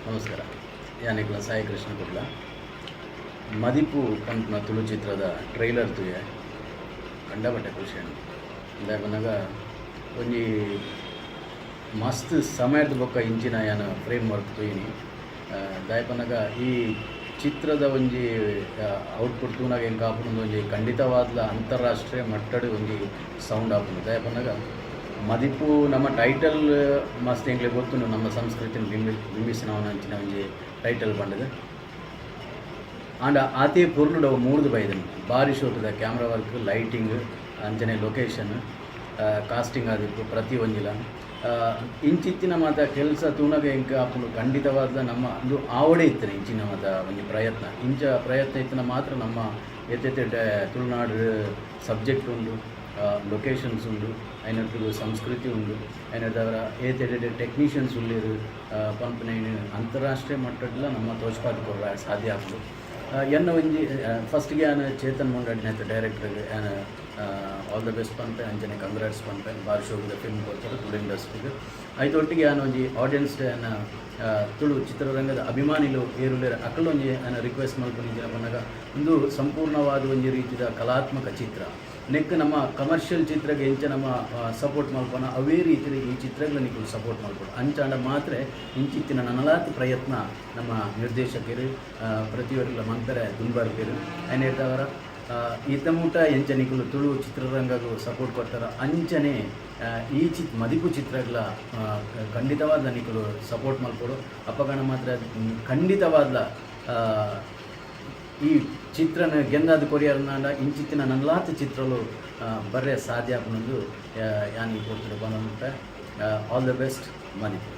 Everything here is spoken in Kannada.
ನಮಸ್ಕಾರ. ಯಾನಿಕ್ಲ ಸಾಯಿ ಕೃಷ್ಣ ಕುಡ್ಲ ಮದಿಪು ಪಂಪ್ನ ತುಳು ಚಿತ್ರದ ಟ್ರೈಲರ್ ತುಯೆ ಕಂಡಪಟ್ಟೆ ಖುಷಿ ಅಂದಾಗ ಒಂಜಿ ಮಸ್ತ್ ಸಮಯದ ಬೊಕ್ಕ ಇಂಚಿನ ಯಾನ ಫ್ರೇಮ್ ವರ್ಕ್ ತುಯಿನಿ ದಾಯಪನಗ ಈ ಚಿತ್ರದ ಒಂಜಿ ಔಟ್ಪುಟ್ ತೂನಾಗ ಹೆಂಗೆ ಕಾಪುಂದು ಒಂಜಿ ಖಂಡಿತವಾದ ಅಂತಾರಾಷ್ಟ್ರೀಯ ಮಟ್ಟದ ಒಂಜಿ ಸೌಂಡ್ ಆಪುಂಡು ದಾಯಪನಗ ಮದಿಪು ನಮ್ಮ ಟೈಟಲ್ ಮಸ್ತ್ ಎಂಗ್ಲೆ ಗೊತ್ತು ನಮ್ಮ ಸಂಸ್ಕೃತಿನ ಬಿಂಬಿಸಿನವನ ಅಂಚಿನ ಒಂಜಿ ಟೈಟಲ್ ಬಂಡದು ಆಂಡ ಆತೆ ಪೂರ್ಣುಡು ಮೂರ್ದು ಬೈದನು ಭಾರಿ ಶೋಟದ ಕ್ಯಾಮ್ರಾ ವರ್ಕ್ ಲೈಟಿಂಗ್ ಅಂಚನೆ ಲೊಕೇಶನ್ ಕಾಸ್ಟಿಂಗ್ ಆದಿಪ್ಪು ಪ್ರತಿ ಒಂಜಿಲ ಇಂಚಿತ್ತಿನ ಮಾತ ಕೆಲಸ ತೂನಗ ಎಂಕ ಆಪುಂಡು ಖಂಡಿತವಾದ ನಮ್ಮ ಒಂದು ಆವಡೆ ಇತ್ತನೆ ಇಂಚಿನ ಮಾತ ಒಂಜಿ ಪ್ರಯತ್ನ ಇಂಚ ಪ್ರಯತ್ನ ಇತ್ತಿನ ಮಾತ್ರ ನಮ್ಮ ಎತ್ತೆತ್ತೆ ತುಳುನಾಡು ಸಬ್ಜೆಕ್ಟ್ ಉಂಡು ಲೊಕೇಶನ್ಸ್ ಉಂಡು అయినట్టు ಸಂಸ್ಕೃತಿ ಉಂಡು అయినದವರ ಏತೆಡೆ ಟೆಕ್ನಿಷಿಯನ್ಸ್ ಉಳ್ಳೇರು ಪಂಪನೈನ್ ಅಂತಾರಾಷ್ಟ್ರೀಯ ಮಟ್ಟದ ನಮ್ಮ ತೋಚ್ಪಾದ ಕೊರ ಸಾಧ್ಯ ಆಗ್ತದೆ ಎನ್ನ ಒಂಜಿ ಫಸ್ಟ್ಗೆ ಆನ ಚೇತನ್ ಮುಂಡಡ್ನೈತೆ ಡೈರೆಕ್ಟರ್ಗೆ ಆನ ಆಲ್ ದ ಬೆಸ್ಟ್ ಪಂಪೆ ಅಂಚನೆ ಕಂಗ್ರಾಟ್ಸ್ ಪಂಪೆ ಭಾರಿ ಶೋಭದ ಫಿಲ್ಮ್ ಕೊಡ್ತಾರೆ ತುಳು ಇಂಡಸ್ಟ್ರಿಗೆ ಐತೊಟ್ಟಿಗೆ ಆನ ಒಂಜಿ ಆಡಿಯನ್ಸ್ ಆನ ತುಳು ಚಿತ್ರರಂಗದ ಅಭಿಮಾನಿಲು ಏರುಲೇರ ಅಕ್ಕಲೊಂಜಿ ಆನ ರಿಕ್ವೆಸ್ಟ್ ಮಾಡ್ಕೊಂಡಿದ್ದ ಬಂದಾಗ ಒಂದು ಸಂಪೂರ್ಣವಾದ ಒಂಜಿ ರೀತಿಯ ಕಲಾತ್ಮಕ ಚಿತ್ರ ನೆಕ್ ನಮ್ಮ ಕಮರ್ಷಿಯಲ್ ಚಿತ್ರಕ್ಕೆ ಎಂಚ ನಮ್ಮ ಸಪೋರ್ಟ್ ಮಲ್ಪನ ಅವೇ ರೀತಿ ಈ ಚಿತ್ರಗಳ ನಿಖಲು ಸಪೋರ್ಟ್ ಮಾಡ್ಬೋದು ಅಂಚಾಂಡ ಮಾತ್ರ ಇಂಚಿತ್ತಿನ ನನಲಾತ್ ಪ್ರಯತ್ನ ನಮ್ಮ ನಿರ್ದೇಶಕರು ಪ್ರತಿಯೊಬ್ಬರ ಮಂತರ ದುಂಬಾರ್ಕರು ಏನಿರ್ತಾವರ ಈತಮೂಟ ಎಂಚ ನಿಖಲು ತುಳು ಚಿತ್ರರಂಗಗೂ ಸಪೋರ್ಟ್ ಕೊಡ್ತಾರ ಅಂಚನೆ ಈ ಮದಿಪು ಚಿತ್ರಗಳ ಖಂಡಿತವಾದ ನಿಖಲು ಸಪೋರ್ಟ್ ಮಾಡ್ಕೊಡು ಅಪ್ಪಗಣ ಮಾತ್ರ ಖಂಡಿತವಾದ ಈ ಚಿತ್ರನ ಗೆಂದಾದ ಕೊರಿಯರ್ನಾಂಡ ಇಂಚಿತ್ತಿನ ನನ್ಲಾತ್ ಚಿತ್ರಲು ಬರ್ರೆ ಸಾಧ್ಯ ಆಪುನೊಂದು ಯಾನಿ ಕೊಡ್ತಾರೆ ಬಂದ ಆಲ್ ದ ಬೆಸ್ಟ್ ಮದಿಪು.